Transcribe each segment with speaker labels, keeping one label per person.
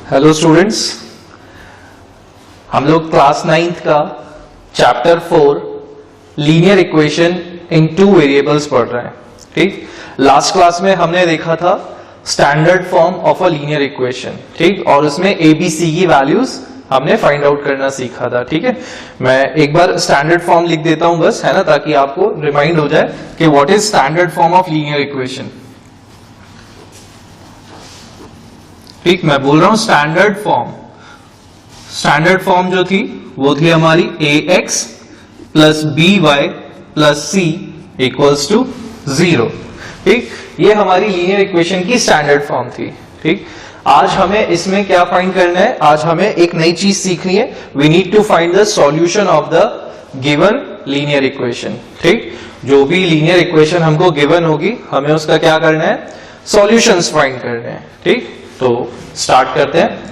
Speaker 1: Hello students, हम लोग class 9th का chapter 4 linear equation in two variables पढ़ रहे हैं। ठीक, लास्ट क्लास में हमने देखा था standard form of a linear equation. ठीक, और उसमें एबीसी की वैल्यूज हमने फाइंड आउट करना सीखा था। ठीक है, मैं एक बार स्टैंडर्ड फॉर्म लिख देता हूं बस, है ना, ताकि आपको रिमाइंड हो जाए कि what is standard form of linear equation. ठीक, मैं बोल रहा हूं स्टैंडर्ड फॉर्म। स्टैंडर्ड फॉर्म जो थी वो थी हमारी ax plus by plus c equals to 0। ठीक, ये हमारी लीनियर इक्वेशन की स्टैंडर्ड फॉर्म थी। ठीक, आज हमें इसमें क्या फाइंड करना है? आज हमें एक नई चीज सीखनी है। We need to find the solution of the given linear equation. ठीक, जो भी लीनियर इक्वेशन हमको गिवन होगी हमें उसका क्या करना है? सॉल्यूशंस फाइंड करने हैं। ठीक, तो स्टार्ट करते हैं।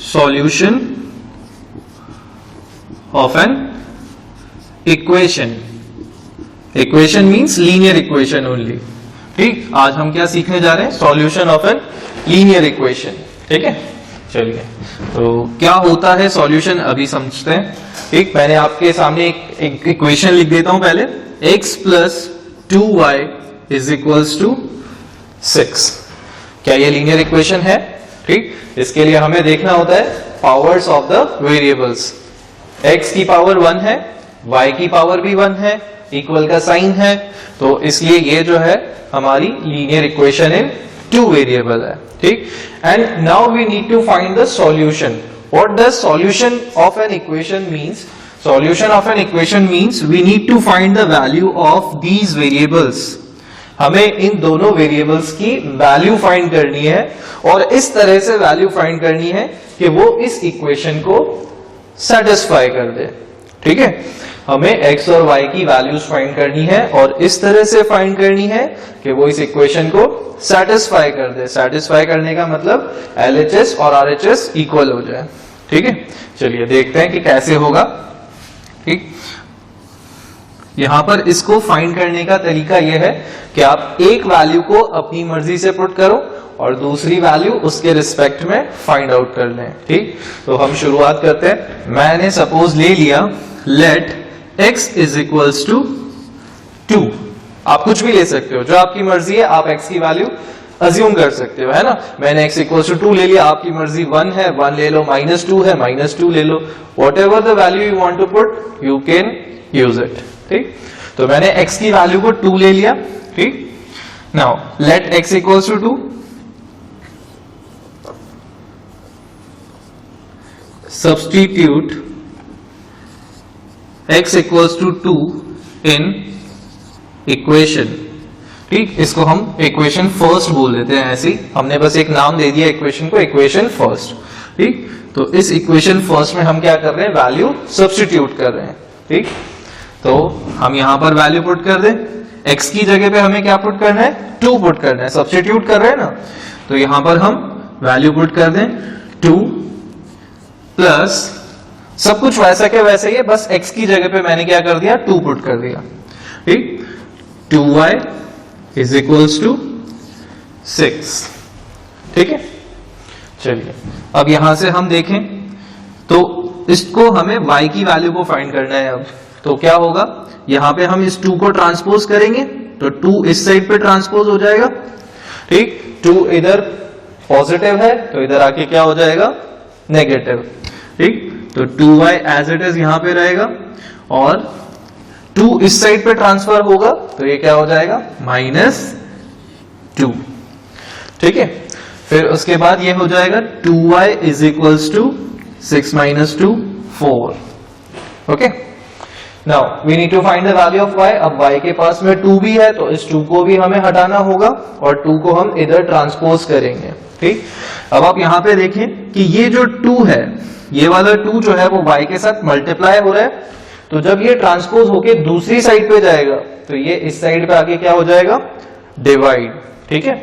Speaker 1: Solution of an equation. Equation means linear equation only. ठीक, आज हम क्या सीखने जा रहे हैं? Solution of an linear equation. ठीक है, चलिए तो क्या होता है सॉल्यूशन अभी समझते हैं। ठीक, मैंने आपके सामने एक इक्वेशन लिख देता हूं पहले। x plus 2y is equals to 6। क्या ये लीनियर इक्वेशन है? ठीक, इसके लिए हमें देखना होता है powers of the variables. x की पावर 1 है, y की पावर भी 1 है, इक्वल का साइन है, तो इसलिए ये जो है हमारी linear equation in two variable है। ठीक, and now we need to find the solution. What does solution of an equation means? Solution of an equation means we need to find the value of these variables. हमें इन दोनों variables की value find करनी है और इस तरह से value find करनी है कि वो इस इक्वेशन को सेटिस्फाई कर दे। ठीक है, हमें x और y की वैल्यूज फाइंड करनी है और इस तरह से फाइंड करनी है कि वो इस इक्वेशन को सेटिस्फाई कर दे। सेटिस्फाई करने का मतलब LHS और RHS इक्वल हो जाए। ठीक है, चलिए देखते हैं कि कैसे होगा। ठीक, यहां पर इसको फाइंड करने का तरीका यह है कि आप एक वैल्यू को अपनी मर्जी से पुट करो और दूसरी वैल्यू उसके रिस्पेक्ट में फाइंड आउट कर लें। ठीक, तो हम शुरुआत करते हैं। मैंने सपोज ले लिया let x is equals to 2। आप कुछ भी ले सकते हो, जो आपकी मर्जी है, आप x की वैल्यू अज्यूम कर सकते हो, है ना। मैंने x इक्वल्स टू 2 ले लिया, आपकी मर्जी 1 है, 1 ले लो, -2 है, -2 ले लो। Whatever the value you want to put you can use it. ठीक, तो मैंने x की वैल्यू को 2 ले लिया। ठीक, now let x equals to 2। Substitute x equals to 2 in equation. ठीक, इसको हम इक्वेशन फर्स्ट बोल देते हैं। ऐसे ही हमने बस एक नाम दे दिया इक्वेशन को, इक्वेशन फर्स्ट। ठीक, तो इस इक्वेशन फर्स्ट में हम क्या कर रहे हैं? वैल्यू सब्स्टिट्यूट कर रहे हैं। ठीक, तो हम यहां पर वैल्यू पुट कर दें। x की जगह पे हमें क्या पुट करना है? 2 पुट करना है। सब्स्टिट्यूट कर रहे हैं ना, तो यहां पर हम वैल्यू पुट कर दें 2 प्लस सब कुछ वैसा के वैसे ही है, बस x की जगह पे मैंने क्या कर दिया? 2 पुट कर दिया। ठीक, 2y इज इक्वल्स टू 6। ठीक है, चलिए अब यहां से हम देखें तो इसको हमें y की वैल्यू को फाइंड करना है। अब तो क्या होगा? यहां पे हम इस 2 को ट्रांसपोज करेंगे तो 2 इस साइड पे ट्रांसपोज हो जाएगा। ठीक, 2 इधर पॉजिटिव है तो इधर आके क्या हो जाएगा? नेगेटिव। ठीक, तो 2y एज इट इज यहां पे रहेगा और 2 इस साइड पे ट्रांसफर होगा तो ये क्या हो जाएगा? -2। ठीक है, फिर उसके बाद ये हो जाएगा 2y is equals to 6 - 2 4। Okay, now we need to find the value of y। अब y के पास में 2 भी है तो इस 2 को भी हमें हटाना होगा और 2 को हम इधर ट्रांसपोज करेंगे। ठीक, अब आप यहां पे देखें कि ये जो 2 है, ये वाला 2 जो है वो y के साथ मल्टीप्लाई हो रहा है, तो जब ये ट्रांसपोज होके दूसरी साइड पे जाएगा तो ये इस साइड पे आके क्या हो जाएगा? डिवाइड। ठीक है,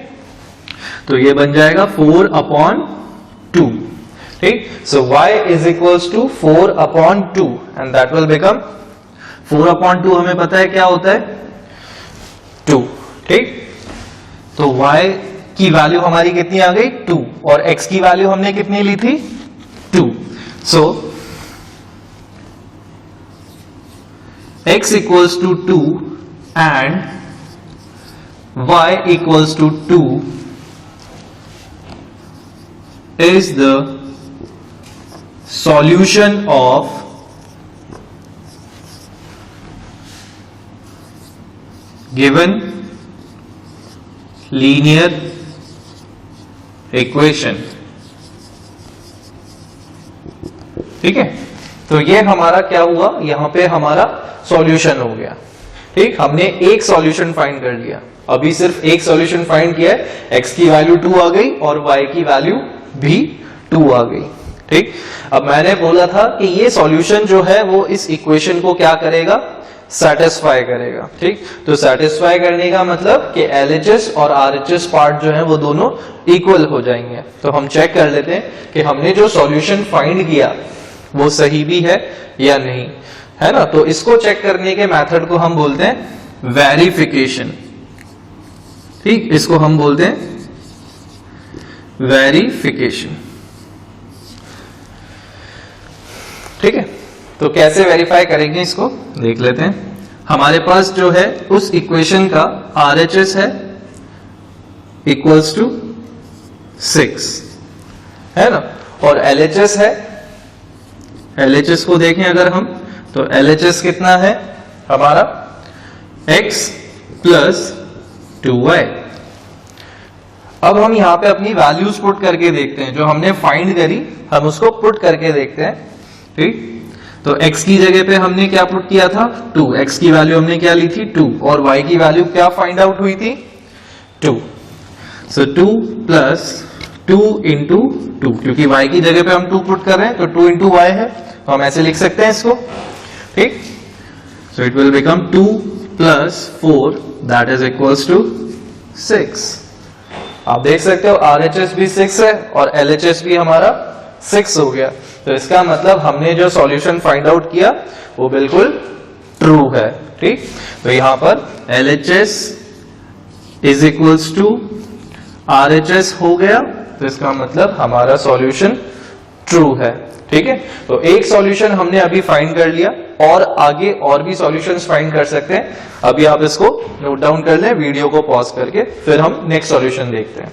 Speaker 1: तो ये बन जाएगा 4/2। ठीक, so y is equals to 4/2 and that will become 4/2 हमें पता है क्या होता है? 2। ठीक, तो y की वैल्यू हमारी कितनी आ गई 2 और x की वैल्यू हमने कितनी ली थी 2. सो x equals to 2 and y equals to 2 is the solution of given linear equation. ठीक है, तो ये हमारा क्या हुआ, यहां पे हमारा सॉल्यूशन हो गया. ठीक, हमने एक सॉल्यूशन फाइंड कर लिया. अभी सिर्फ एक सॉल्यूशन फाइंड किया है, x की वैल्यू 2 आ गई और y की वैल्यू भी 2 आ गई. ठीक, अब मैंने बोला था कि ये सॉल्यूशन जो है वो इस इक्वेशन को क्या करेगा, सेटिस्फाई करेगा. ठीक, तो सेटिस्फाई करने का मतलब कि LHS और RHS पार्ट जो है वो दोनों इक्वल हो जाएंगे. तो हम चेक कर लेते हैं कि हमने जो सॉल्यूशन फाइंड किया वो सही भी है या नहीं, है ना. तो इसको चेक करने के मेथड को हम बोलते हैं वेरिफिकेशन. ठीक, इसको हम बोलते हैं वेरिफिकेशन. ठीक है, तो कैसे वेरीफाई करेंगे इसको देख लेते हैं. हमारे पास जो है उस इक्वेशन का RHS है इक्वल्स टू 6, है ना, और LHS है. LHS को देखें अगर हम, तो LHS कितना है हमारा x प्लस 2y. अब हम यहां पे अपनी वैल्यूज पुट करके देखते हैं, जो हमने फाइंड करी हम उसको पुट करके देखते हैं. ठीक, तो x की जगह पे हमने क्या पुट किया था 2, x की वैल्यू हमने क्या ली थी 2 और y की वैल्यू क्या फाइंड आउट हुई थी 2. सो 2 प्लस 2 इंटू 2, क्योंकि y की जगह पे हम 2 पुट कर रहे हैं तो 2 इंटू y है, तो हम ऐसे लिख सकते हैं इसको. ठीक, so it will become 2 plus 4 that is equals to 6. आप देख सकते हो RHS भी 6 है और LHS भी हमारा 6 हो गया. तो इसका मतलब हमने जो सॉल्यूशन फाइंड आउट किया वो बिल्कुल ट्रू है. ठीक, तो यहां पर LHS is equals to RHS हो गया, तो इसका मतलब हमारा सॉल्यूशन ट्रू है. ठीक है, तो एक सॉल्यूशन हमने अभी फाइंड कर लिया और आगे और भी सॉल्यूशंस फाइंड कर सकते हैं. अभी आप इसको नोट डाउन कर लें वीडियो को पॉज करके, फिर हम नेक्स्ट सॉल्यूशन देखते हैं.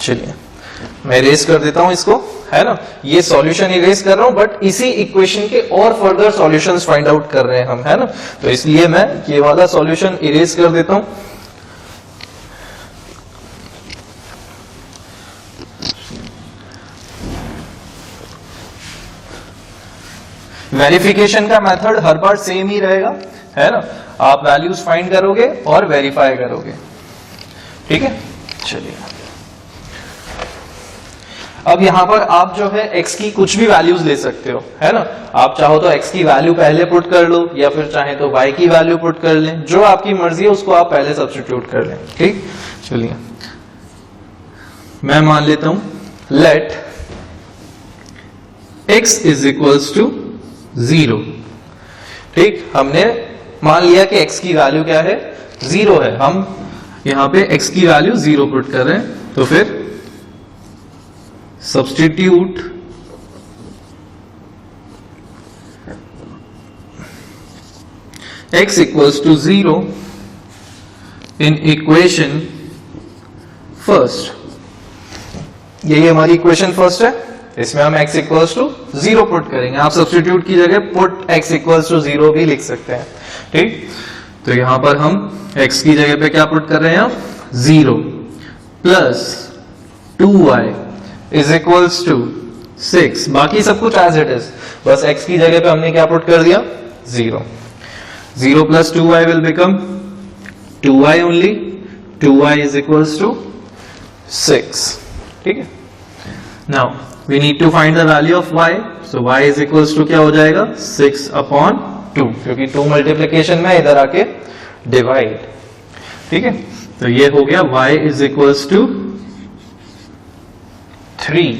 Speaker 1: चलिए मैं इरेज कर देता हूं इसको, है ना. ये सॉल्यूशन इरेज कर रहा हूं बट इसी इक्वेशन के और फर्दर सॉल्यूशंस फाइंड आउट कर रहे हैं हम, है ना. तो इसलिए मैं ये वाला सॉल्यूशन इरेज कर देता हूं. वेरिफिकेशन का मेथड हर बार सेम ही रहेगा, है ना. आप वैल्यूज फाइंड करोगे और वेरीफाई करोगे. ठीक है, चलिए अब यहां पर आप जो है x की कुछ भी वैल्यूज ले सकते हो, है ना. आप चाहो तो x की वैल्यू पहले पुट कर लो या फिर चाहे तो y की वैल्यू पुट कर लें, जो आपकी मर्जी है उसको आप पहले सब्स्टिट्यूट कर लें. ठीक, चलिए मैं मान लेता हूं let x is equals to 0. ठीक, हमने मान लिया कि x की वैल्यू क्या है 0 है. हम यहां पे x की वैल्यू 0 पुट कर रहे हैं, तो फिर substitute x equals to 0 in equation first. यही हमारी इक्वेशन फर्स्ट है, इसमें हम x equals to 0 पुट करेंगे. आप सब्स्टिट्यूट की जगह पुट x equals to 0 भी लिख सकते हैं. ठीक, तो यहां पर हम x की जगह पे क्या पुट कर रहे हैं, 0 plus 2y is equals to 6. बाकी सब कुछ एज इट इज, बस x की जगह पे हमने क्या पुट कर दिया 0. 0 plus 2y will become 2y only. 2y is equals to 6. ठीक है, now we need to find the value of y. So y is equals to क्या हो जाएगा 6 अपॉन 2, क्योंकि 2 मल्टीप्लीकेशन में इधर आके डिवाइड. ठीक है, तो ये हो गया y इज इक्वल्स टू 3.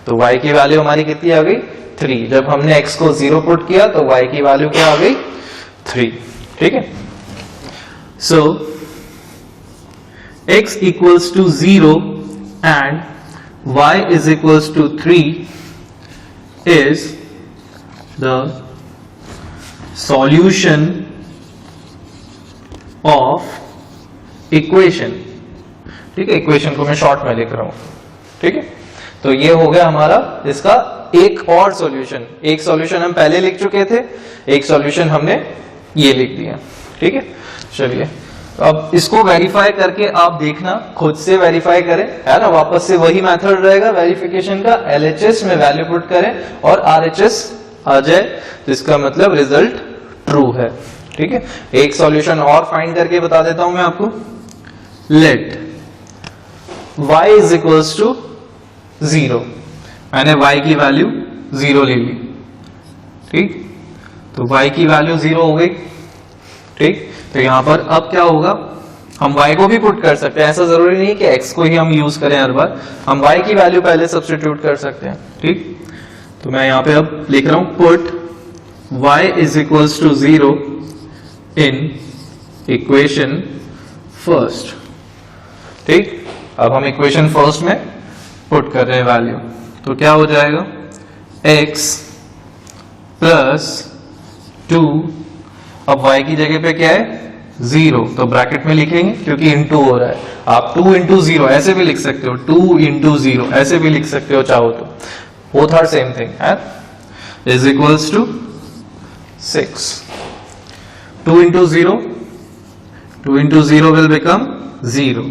Speaker 1: तो y की वैल्यू हमारी कितनी आ गई 3। जब हमने x को 0 पुट किया तो y की वैल्यू क्या आ गई 3। ठीक है, so x equals to 0 and y is equals to 3 is the solution of equation. ठीक है, इक्वेशन को मैं शॉर्ट में लिख रहा हूं। ठीक है, तो ये हो गया हमारा इसका एक और सॉल्यूशन। एक सॉल्यूशन हम पहले लिख चुके थे, एक सॉल्यूशन हमने ये लिख दिया। ठीक है, चलिए तो अब इसको वेरीफाई करके आप देखना, खुद से वेरीफाई करें, है ना। वापस से वही मेथड रहेगा वेरिफिकेशन का, LHS में वैल्यू पुट करें और RHS आ जाए तो इसका मतलब रिजल्ट ट्रू है। ठीक है, एक सॉल्यूशन और फाइंड करके बता देता हूं मैं आपको। Let y is equals to 0, मैंने y की वैल्यू 0 ले ली। ठीक, तो y की वैल्यू 0 हो गई। ठीक, तो यहां पर अब क्या होगा, हम y को भी पुट कर सकते हैं, ऐसा जरूरी नहीं कि x को ही हम यूज करें हर बार, हम y की वैल्यू पहले सब्स्टिट्यूट कर सकते हैं। ठीक, तो मैं यहां पे अब लिख रहा हूं put y is equals to 0 in equation first. ठीक, अब हम इक्वेशन फर्स्ट में पुट कर रहे हैं वैल्यू, तो क्या हो जाएगा x प्लस 2, अब y की जगह पे क्या है 0, तो ब्रैकेट में लिखेंगे क्योंकि इंटू हो रहा है। आप 2 इंटू 0 ऐसे भी लिख सकते हो, 2 इंटू 0 ऐसे भी लिख सकते हो चाहो तो, बोथ आर सेम थिंग है, is equals to 6। 2 into 0, 2 into 0 will become 0.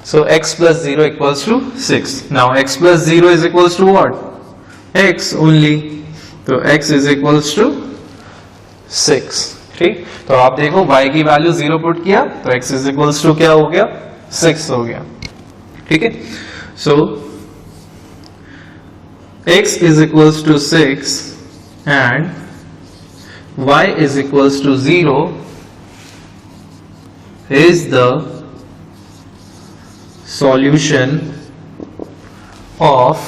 Speaker 1: So x plus 0 equals to 6. Now x plus 0 is equals to what? X only. तो x is equals to 6. ठीक, तो आप देखो y की वैल्यू 0 पुट किया तो x is equals to क्या हो गया 6 हो गया। ठीक है, so x is equals to 6 and y is equals to 0 is the solution of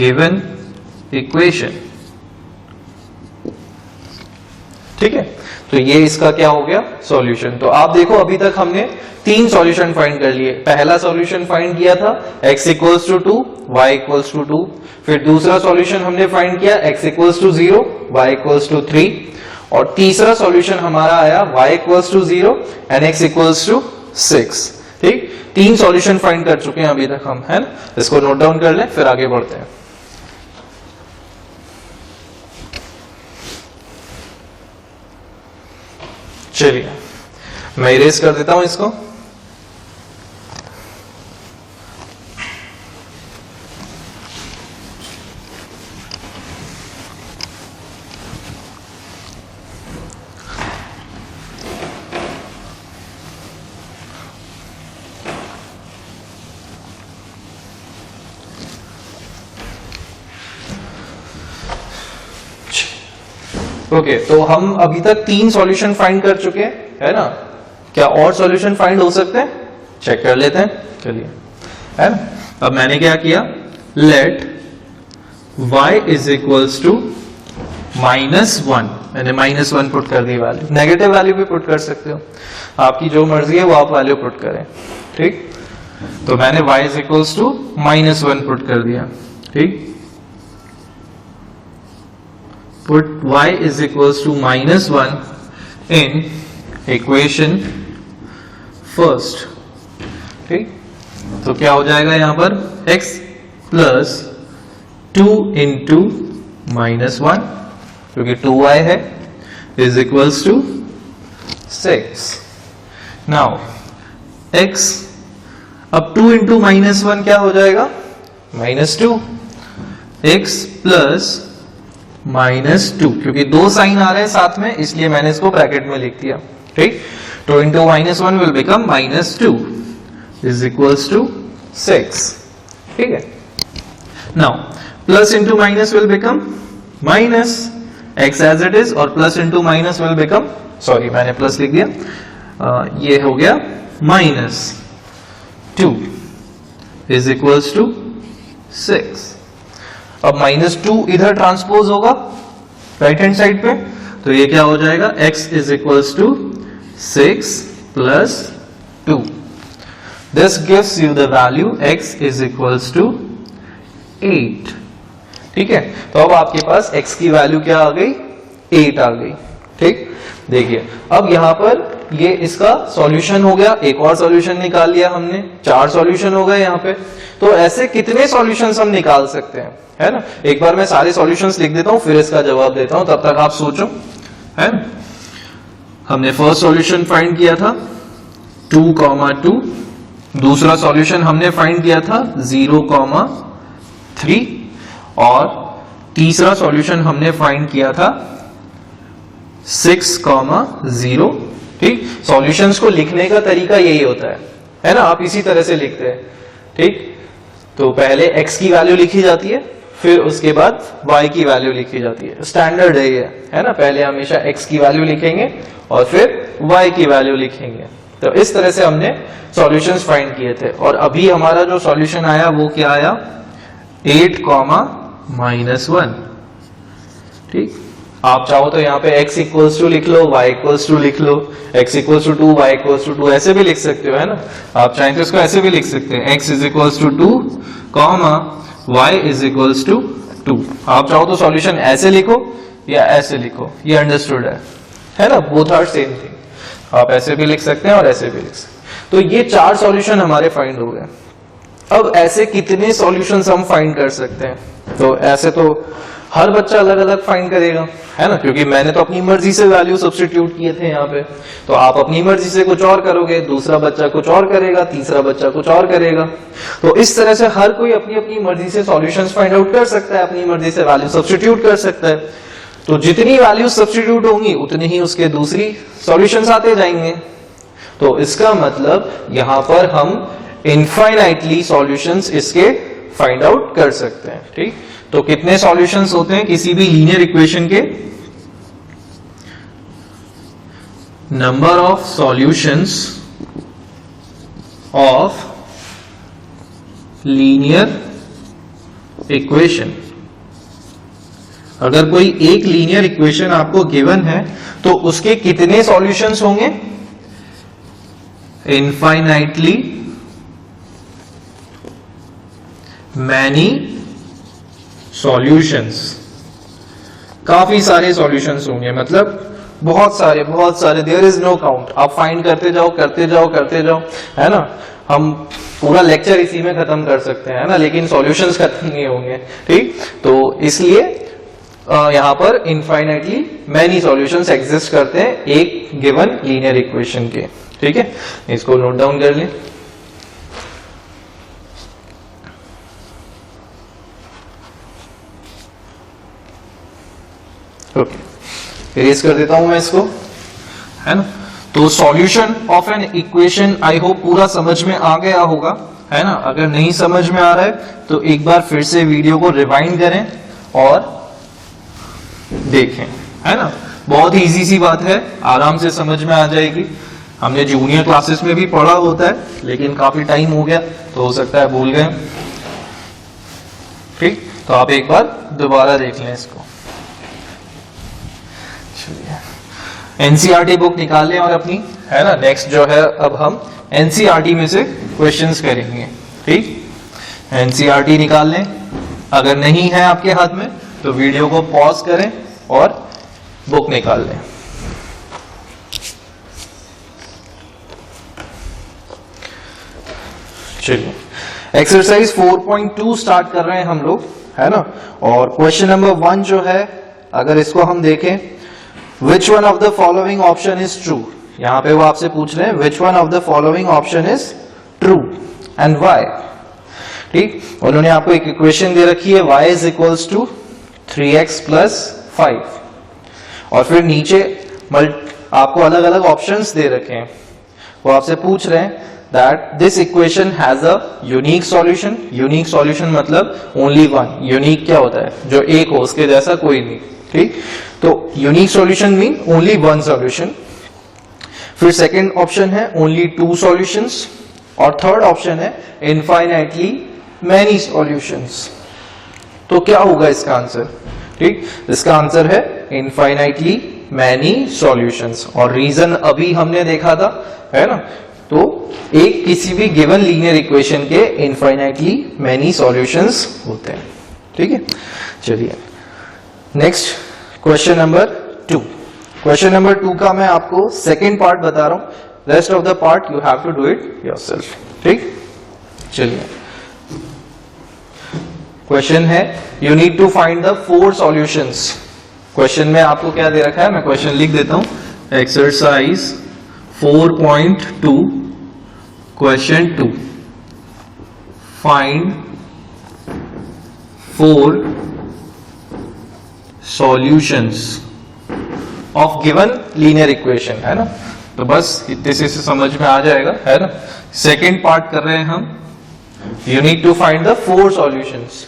Speaker 1: given equation। ठीक है, तो ये इसका क्या हो गया सॉल्यूशन। तो आप देखो अभी तक हमने 3 सॉल्यूशन फाइंड कर लिए। पहला सॉल्यूशन फाइंड किया था x equals to 2, y equals to 2। फिर दूसरा सॉल्यूशन हमने फाइंड किया x equals to 0, y equals to 3। और तीसरा सॉल्यूशन हमारा आया y equals to 0 and x equals to 6। ठीक, 3 सॉल्यूशन फाइंड कर चुके हैं अभी तक हम, है ना। इसको नोट डाउन कर लें फिर आगे बढ़ते हैं। चलिए मैं इरेज कर देता हूं इसको। ओके, तो हम अभी तक 3 सॉल्यूशन फाइंड कर चुके हैं, है ना। क्या और सॉल्यूशन फाइंड हो सकते हैं, चेक कर लेते हैं। चलिए, है ना। अब मैंने क्या किया, let y is equals to -1, मैंने -1 पुट कर दी वैल्यू। नेगेटिव वैल्यू भी पुट कर सकते हो, आपकी जो मर्जी है वो आप वैल्यू पुट करें। ठीक, तो मैंने y is equals to -1 put कर दिया। ठीक, put y is equals to -1 in equation first। ठीक, तो क्या हो जाएगा यहां पर x प्लस 2 इंटू -1 क्योंकि 2y है is equals to 6। Now x, अब 2 इंटू -1 क्या हो जाएगा -2, x प्लस -2, क्योंकि 2 साइन आ रहे हैं साथ में इसलिए मैंने इसको ब्रैकेट में लिख दिया। ठीक, 2 into -1 will become -2 is equals to 6। ठीक है, now plus into minus will become minus, x as it is, और plus into minus will become, sorry मैंने प्लस लिख दिया, ये हो गया -2 इज इक्वल्स टू 6। अब -2 इधर ट्रांसपोज होगा राइट हैंड साइड पे, तो ये क्या हो जाएगा, x is equals to 6 plus 2। This gives you the value x is equals to 8। ठीक है, तो अब आपके पास x की वैल्यू क्या आ गई, 8 आ गई। ठीक, देखिए अब यहां पर ये इसका सॉल्यूशन हो गया, एक और सॉल्यूशन निकाल लिया हमने, 4 सॉल्यूशन हो गए यहाँ पे। तो ऐसे कितने सॉल्यूशंस हम निकाल सकते हैं, है ना। एक बार मैं सारे सॉल्यूशंस लिख देता हूं, फिर इसका जवाब देता हूं, तब तक आप सोचो, है ना। हमने फर्स्ट सॉल्यूशन फाइंड किया था 2,2, दूसरा सॉल्यूशन हमने फाइंड किया था 0,3 और तीसरा सॉल्यूशन हमने फाइंड किया था 6,0। ठीक, सॉल्यूशंस को लिखने का तरीका यही होता है ना, आप इसी तरह से लिखते हैं। ठीक, तो पहले x की वैल्यू लिखी जाती है, फिर उसके बाद y की वैल्यू लिखी जाती है, स्टैंडर्ड है ये, है ना। पहले हमेशा x की वैल्यू लिखेंगे और फिर y की वैल्यू लिखेंगे। तो इस तरह से हमने सॉल्यूशंस फाइंड किए थे, और अभी हमारा जो सॉल्यूशन आया वो क्या आया, 8,-1। ठीक, आप चाहो तो यहाँ पे x इक्वल्स टू लिख लो, y इक्वल्स टू लिख लो, x equals to 2, y equals to 2, ऐसे भी लिख सकते हो, है ना। आप चाहें तो इसको ऐसे भी लिख सकते हैं, x is equals to 2, y is equals to 2। आप चाहो तो सॉल्यूशन ऐसे लिखो या ऐसे लिखो, ये अंडरस्टूड है ना, बोथ आर सेम थिंग। आप ऐसे भी लिख सकते हैं और ऐसे भी लिख सकते हैं। तो ये 4 सॉल्यूशन हमारे फाइंड हो गए। अब ऐसे कितने सॉल्यूशंस हम फाइंड कर सकते हैं, तो ऐसे तो हर बच्चा अलग अलग फाइंड करेगा, है ना, क्योंकि मैंने तो अपनी मर्जी से वैल्यू सब्स्टिट्यूट किए थे यहाँ पे। तो आप अपनी मर्जी से कुछ और करोगे, दूसरा बच्चा कुछ और करेगा, तीसरा बच्चा कुछ और करेगा। तो इस तरह से हर कोई अपनी अपनी मर्जी से सॉल्यूशंस फाइंड आउट कर सकता है, अपनी मर्जी से वैल्यू सब्स्टिट्यूट कर सकता है। तो जितनी वैल्यू सब्स्टिट्यूट होंगी उतनी ही उसके दूसरी सॉल्यूशंस आते जाएंगे। तो इसका मतलब यहां पर हम इनफाइनाइटली सॉल्यूशंस इसके फाइंड आउट कर सकते हैं। ठीक, तो कितने सॉल्यूशंस होते हैं किसी भी लीनियर इक्वेशन के, number of solutions of linear equation. अगर कोई एक लीनियर इक्वेशन आपको गिवन है तो उसके कितने सॉल्यूशंस होंगे, इनफाइनाइटली मैनी सॉल्यूशंस, काफी सारे सॉल्यूशंस होंगे, मतलब बहुत सारे, देयर इज नो काउंट। आप फाइंड करते जाओ, है ना। हम पूरा लेक्चर इसी में खत्म कर सकते हैं, है ना, लेकिन सॉल्यूशंस खत्म नहीं होंगे। ठीक, तो इसलिए यहां पर इनफाइनाइटली मैनी सॉल्यूशंस एग्जिस्ट करते हैं एक गिवन लीनियर इक्वेशन के। ठीक है, इसको नोट डाउन कर लें। ओके, इरेज कर देता हूं मैं इसको, है ना। तो solution of an equation I hope पूरा समझ में आ गया होगा, है ना। अगर नहीं समझ में आ रहा है तो एक बार फिर से वीडियो को रिवाइंड करें और देखें, है ना। बहुत ही इजी सी बात है, आराम से समझ में आ जाएगी। हमने जूनियर क्लासेस में भी पढ़ा होता है, लेकिन काफी टाइम हो गया तो हो सकता है भूल गए। ठीक, तो आप एक बार दोबारा देख लें इसको। एनसीईआरटी बुक निकाल लें और अपनी, है ना। नेक्स्ट जो है अब हम एनसीईआरटी में से क्वेश्चंस करेंगे। ठीक, एनसीईआरटी निकाल लें। अगर नहीं है आपके हाथ में तो वीडियो को पॉज करें और बुक निकाल लें। चलिए, एक्सरसाइज 4.2 स्टार्ट कर रहे हैं हम लोग, है ना। और क्वेश्चन नंबर 1 जो है, अगर इसको हम देखें, Which one of the following option is true? यहां पे वो आपसे पूछ रहे हैं which one of the following option is true and why? ठीक, उन्होंने आपको एक इक्वेशन दे रखी है, y is equals to 3x plus 5 और फिर नीचे आपको अलग अलग ऑप्शंस दे रखे हैं। वो आपसे पूछ रहे हैं that this equation has a unique solution. Unique solution मतलब only one. Unique क्या होता है, जो एक हो, उसके जैसा कोई नहीं। ठीक, तो unique solution mean only one solution. फिर सेकंड ऑप्शन है ओनली 2 सॉल्यूशंस और थर्ड ऑप्शन है इनफाइनाइटली मैनी सॉल्यूशंस। तो क्या होगा इसका आंसर? ठीक, इसका आंसर है इनफाइनाइटली मैनी सॉल्यूशंस। और रीजन अभी हमने देखा था, है ना? तो एक किसी भी गिवन लीनियर इक्वेशन के इनफाइनाइटली मैनी सॉल्यूशंस होते हैं। ठीक है, चलिए next question number 2। Question number 2 का मैं आपको सेकेंड पार्ट बता रहा हूं, rest of the part you have to do it yourself. ठीक, चलिए क्वेश्चन है you need to find the 4 solutions. Question में आपको क्या दे रखा है, मैं क्वेश्चन लिख देता हूं, exercise 4.2 question 2, find 4 solutions of given linear equation, है ना? तो बस इतने से समझ में आ जाएगा, है ना? सेकेंड पार्ट कर रहे हैं हम, you need to find the 4 solutions.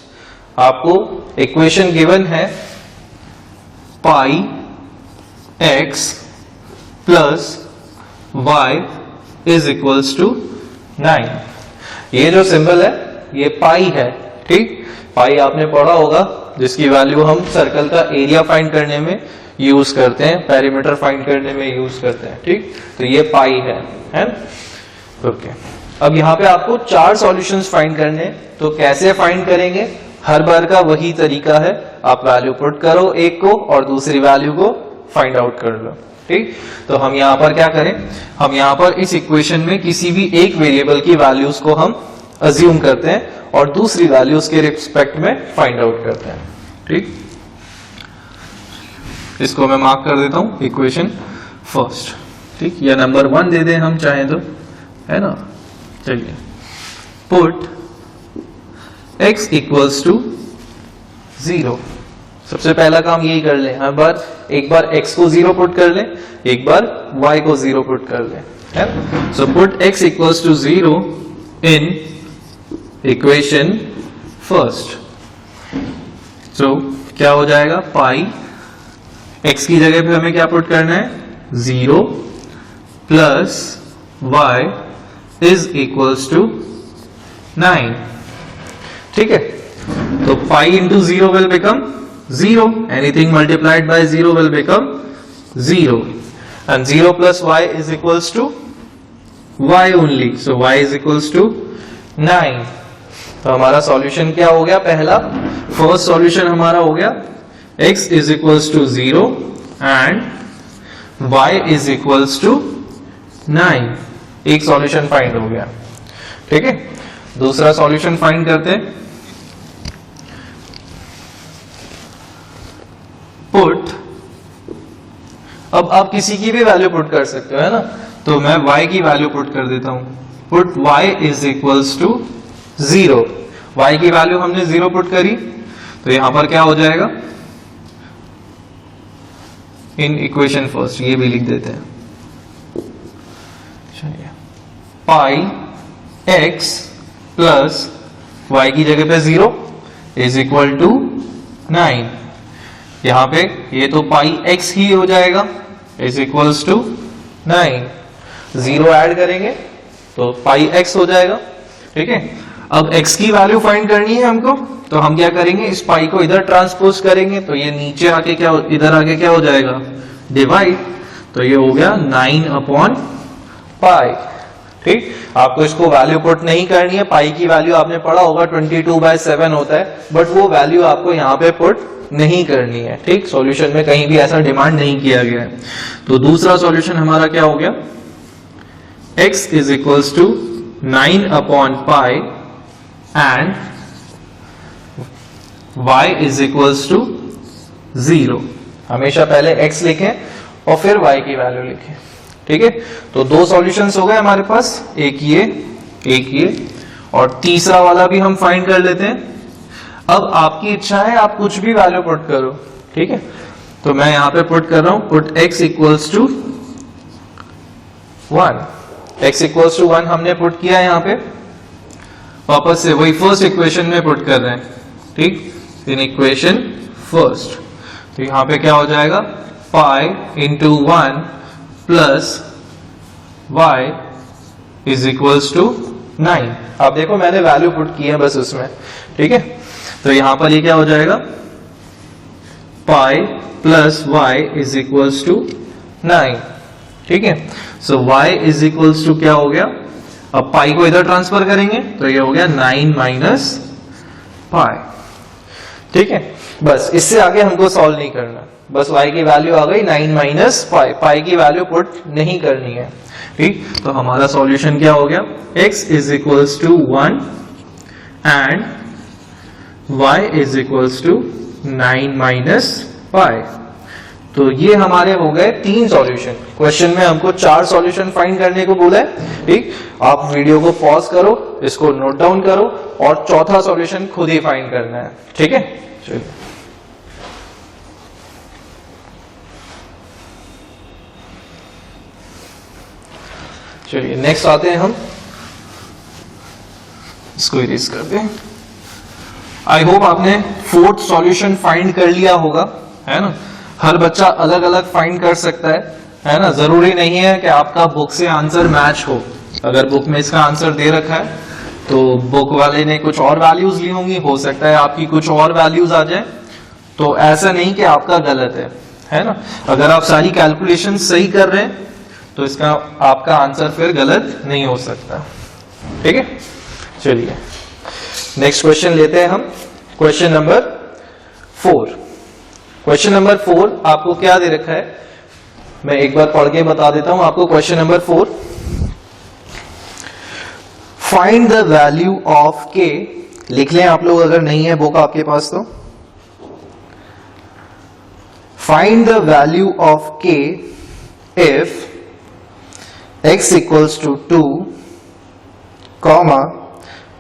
Speaker 1: आपको इक्वेशन गिवन है pi x plus y is equals to 9। ये जो सिंबल है ये पाई है। ठीक, पाई आपने पढ़ा होगा, जिसकी वैल्यू हम सर्कल का एरिया फाइंड करने में यूज करते हैं, पेरीमीटर फाइंड करने में यूज करते हैं। ठीक, तो ये पाई है ना? ओके, अब यहाँ पे आपको 4 सॉल्यूशंस फाइंड करने, तो कैसे फाइंड करेंगे? हर बार का वही तरीका है, आप वैल्यू पुट करो एक को और दूसरी वैल्यू को फाइंड आउट कर लो। ठीक, तो हम यहाँ पर क्या करें, हम यहाँ पर इस इक्वेशन में किसी भी एक वेरिएबल की वैल्यूज को हम अज्यूम करते हैं और दूसरी वैल्यूज के रिस्पेक्ट में फाइंड आउट करते हैं। ठीक, इसको मैं मार्क कर देता हूं इक्वेशन फर्स्ट। ठीक, या नंबर 1 दे दें हम चाहें तो, है ना? चलिए, पुट x इक्वल्स टू 0। सबसे पहला काम यही कर लें, हर बार एक बार x को 0 पुट कर लें, एक बार y को 0 पुट कर लें, है ना? So put x equals to 0 in equation first. So क्या हो जाएगा, पाई x की जगह पे हमें क्या पुट करना है, 0 plus y is equals to 9। ठीक है, तो pi into 0 will become 0, anything multiplied by 0 will become 0 and 0 plus y is equals to y only, so y is equals to 9। तो हमारा सॉल्यूशन क्या हो गया, पहला फर्स्ट सॉल्यूशन हमारा हो गया x is equals to 0 and y is equals to 9। एक सॉल्यूशन फाइंड हो गया। ठीक है, दूसरा सॉल्यूशन फाइंड करते हैं, पुट, अब आप किसी की भी वैल्यू पुट कर सकते हो, है ना? तो मैं y की वैल्यू पुट कर देता हूं, put y is equals to 0। y की वैल्यू हमने 0 पुट करी, तो यहां पर क्या हो जाएगा, इन इक्वेशन फर्स्ट ये भी लिख देते हैं, पाई x प्लस y की जगह पे 0 इज इक्वल टू 9। यहां पे ये तो पाई x ही हो जाएगा, इज इक्वल्स टू 9, 0 ऐड करेंगे तो पाई x हो जाएगा। ठीक है, अब x की वैल्यू फाइंड करनी है हमको, तो हम क्या करेंगे, इस पाई को इधर ट्रांसपोज करेंगे, तो ये नीचे आके क्या, इधर आके क्या हो जाएगा, डिवाइड, तो ये हो गया 9 अपॉन पाई। ठीक, आपको इसको वैल्यू पुट नहीं करनी है, पाई की वैल्यू आपने पढ़ा होगा 22/7 होता है, बट वो वैल्यू आपको यहाँ पे पुट नहीं करनी है। ठीक, सॉल्यूशन में कहीं भी ऐसा डिमांड नहीं किया गया है। तो दूसरा सॉल्यूशन हमारा क्या हो गया, x is equals to 9 upon pi and y is equals to 0। हमेशा पहले x लिखें और फिर y की वैल्यू लिखें। ठीक है, तो 2 सॉल्यूशंस हो गए हमारे पास, एक ये और तीसरा वाला भी हम फाइंड कर लेते हैं। अब आपकी इच्छा है, आप कुछ भी वैल्यू पुट करो। ठीक है, तो मैं यहां पे पुट कर रहा हूं, put x equals to 1। x equals to 1 हमने पुट किया यहां पे, वापस से वही फर्स्ट इक्वेशन में पुट कर रहे हैं। ठीक, इन इक्वेशन फर्स्ट, तो यहां पे क्या हो जाएगा, pi into 1 plus y is equals to 9। अब देखो मैंने वैल्यू पुट की है बस उसमें, ठीक है। तो यहां पर ये क्या हो जाएगा, pi plus y is equals to 9, ठीक है। So y is equals to क्या हो गया, अब पाई को इधर ट्रांसफर करेंगे तो ये हो गया 9 माइनस पाई, ठीक है। बस इससे आगे हमको सॉल्व नहीं करना, बस y की वैल्यू आ गई 9 माइनस पाई, पाई की वैल्यू पुट नहीं करनी है, ठीक। तो हमारा सॉल्यूशन क्या हो गया, x is equals to 1 and y is equals to 9 minus pi. तो ये हमारे हो गए 3 सॉल्यूशन। क्वेश्चन में हमको 4 सॉल्यूशन फाइंड करने को बोला है, ठीक। आप वीडियो को पॉज करो, इसको नोट डाउन करो और चौथा सॉल्यूशन खुद ही फाइंड करना है, ठीक है। चलिए चलिए नेक्स्ट आते हैं हम, इसको इरेज करते हैं। आई होप आपने 4th सॉल्यूशन फाइंड कर लिया होगा, है ना। हर बच्चा अलग अलग फाइंड कर सकता है ना। जरूरी नहीं है कि आपका बुक से आंसर मैच हो। अगर बुक में इसका आंसर दे रखा है तो बुक वाले ने कुछ और वैल्यूज ली होंगी, हो सकता है आपकी कुछ और वैल्यूज आ जाए, तो ऐसा नहीं कि आपका गलत है ना। अगर आप सारी कैलकुलेशन सही कर रहे हैं तो इसका आपका आंसर फिर गलत नहीं हो सकता, ठीक है। चलिए नेक्स्ट क्वेश्चन लेते हैं हम, क्वेश्चन नंबर 4। क्वेश्चन नंबर 4 आपको क्या दे रखा है, मैं एक बार पढ़ के बता देता हूं आपको। Question number 4, find the value of k, लिख लें आप लोग अगर नहीं है बुक आपके पास तो। Find the value of k if x equals to 2, comma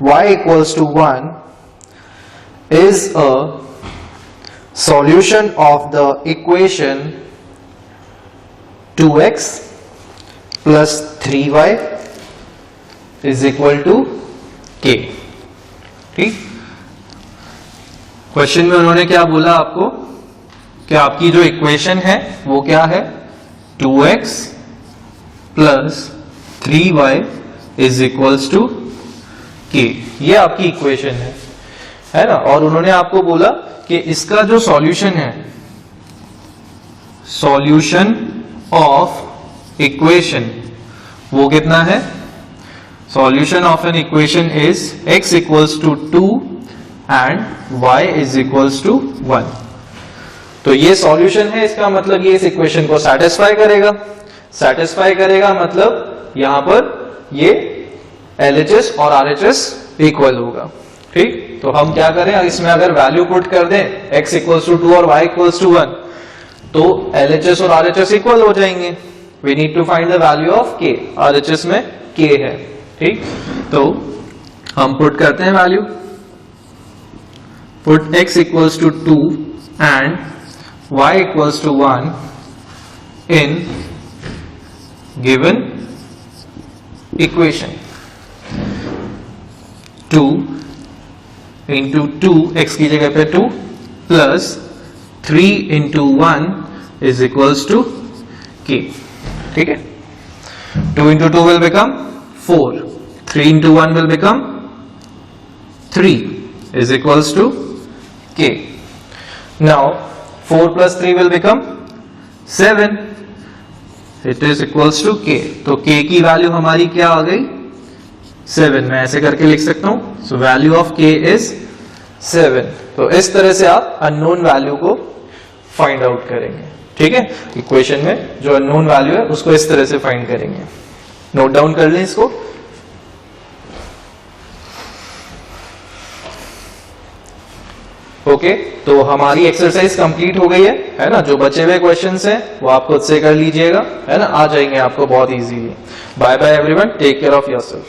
Speaker 1: y equals to 1 is a solution of the equation 2x plus 3y is equal to k, ठीक। क्वेश्चन में उन्होंने क्या बोला आपको कि आपकी जो इक्वेशन है वो क्या है, 2x plus 3y is equals to k, ये आपकी इक्वेशन है ना। और उन्होंने आपको बोला कि इसका जो सॉल्यूशन है, सॉल्यूशन ऑफ इक्वेशन, वो कितना है, solution of an equation is x equals to 2 and y is equals to 1। तो ये सॉल्यूशन है, इसका मतलब ये इस इक्वेशन को सेटिस्फाई करेगा। सेटिस्फाई करेगा मतलब यहां पर ये LHS और RHS इक्वल होगा, ठीक। तो हम क्या करें, इसमें अगर वैल्यू पुट कर दें x इक्वल्स टू 2 और y इक्वल्स टू 1, तो LHS और RHS इक्वल हो जाएंगे। We need to find the value of k, RHS में k है, ठीक। तो हम पुट करते हैं value, put x equals to 2 and y equals to 1 in given equation. 2 into 2, x की जगह पे 2 plus 3 into 1 is equals to k, ठीक है। 2 into 2 will become 4, 3 into 1 will become 3 is equals to k। Now 4 plus 3 will become 7, it is equals to k। तो k की value हमारी क्या आ गई, 7। मैं ऐसे करके लिख सकता हूं, so value of k is 7। तो इस तरह से आप अननोन वैल्यू को फाइंड आउट करेंगे, ठीक है। इक्वेशन में जो अननोन वैल्यू है उसको इस तरह से फाइंड करेंगे। नोट डाउन कर लें इसको। ओके, तो हमारी एक्सरसाइज कंप्लीट हो गई है ना। जो बचे हुए क्वेश्चंस हैं वो आप खुद से कर लीजिएगा, है ना, आ जाएंगे आपको बहुत easily. Bye bye everyone, take care of yourself.